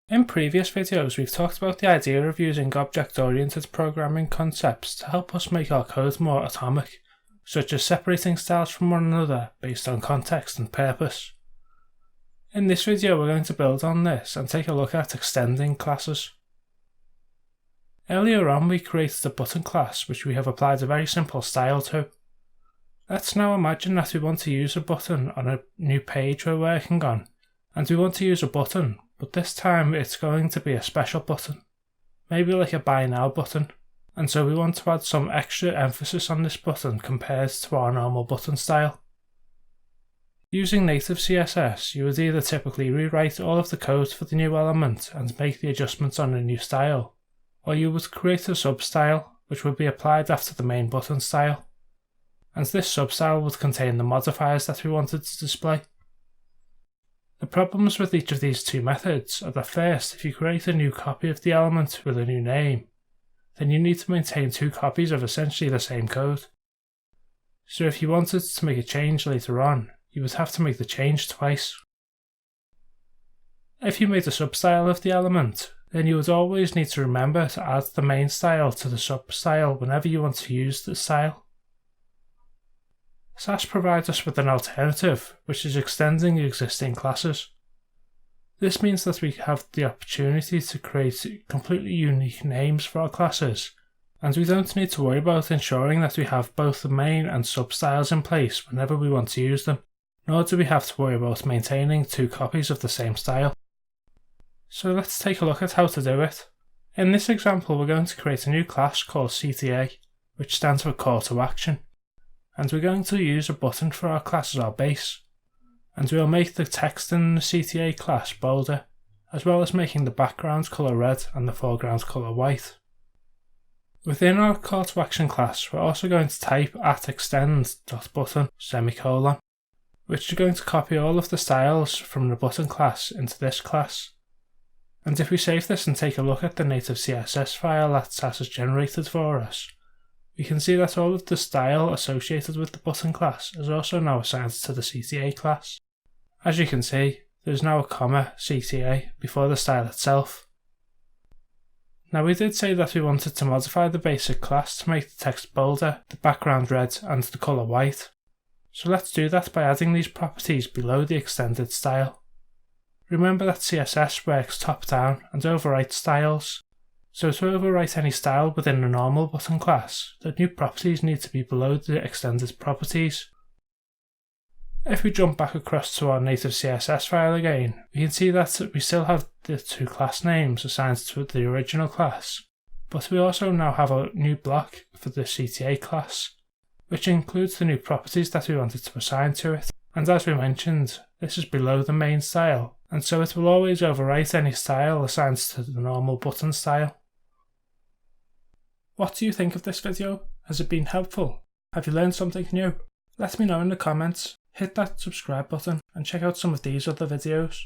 In previous videos, we've talked about the idea of using object-oriented programming concepts to help us make our code more atomic, such as separating styles from one another based on context and purpose. In this video, we're going to build on this and take a look at extending classes. Earlier on, we created a button class which we have applied a very simple style to. Let's now imagine that we want to use a button on a new page we're working on, and we want to use a button, but this time it's going to be a special button, maybe like a buy now button, and so we want to add some extra emphasis on this button compared to our normal button style. Using native CSS, you would either typically rewrite all of the code for the new element and make the adjustments on a new style, or you would create a substyle which would be applied after the main button style, and this substyle would contain the modifiers that we wanted to display. The problems with each of these two methods are that first, if you create a new copy of the element with a new name, then you need to maintain two copies of essentially the same code. So if you wanted to make a change later on, you would have to make the change twice. If you made a substyle of the element, then you would always need to remember to add the main style to the substyle whenever you want to use the style. Sass provides us with an alternative, which is extending existing classes. This means that we have the opportunity to create completely unique names for our classes, and we don't need to worry about ensuring that we have both the main and substyles in place whenever we want to use them, nor do we have to worry about maintaining two copies of the same style. So let's take a look at how to do it. In this example, we're going to create a new class called CTA, which stands for Call to Action, and we're going to use a button for our class as our base, and we'll make the text in the CTA class bolder, as well as making the background colour red and the foreground colour white. Within our Call to Action class, we're also going to type @extend.button, which is going to copy all of the styles from the button class into this class. And if we save this and take a look at the native CSS file that Sass has generated for us, we can see that all of the style associated with the button class is also now assigned to the CTA class. As you can see, there's now a comma CTA before the style itself. Now we did say that we wanted to modify the basic class to make the text bolder, the background red and the colour white. So let's do that by adding these properties below the extended style. Remember that CSS works top down and overwrites styles. So to overwrite any style within the normal button class, the new properties need to be below the extended properties. If we jump back across to our native CSS file again, we can see that we still have the two class names assigned to the original class, but we also now have a new block for the CTA class, which includes the new properties that we wanted to assign to it. And as we mentioned, this is below the main style, and so it will always overwrite any style assigned to the normal button style. What do you think of this video? Has it been helpful? Have you learned something new? Let me know in the comments, hit that subscribe button and check out some of these other videos.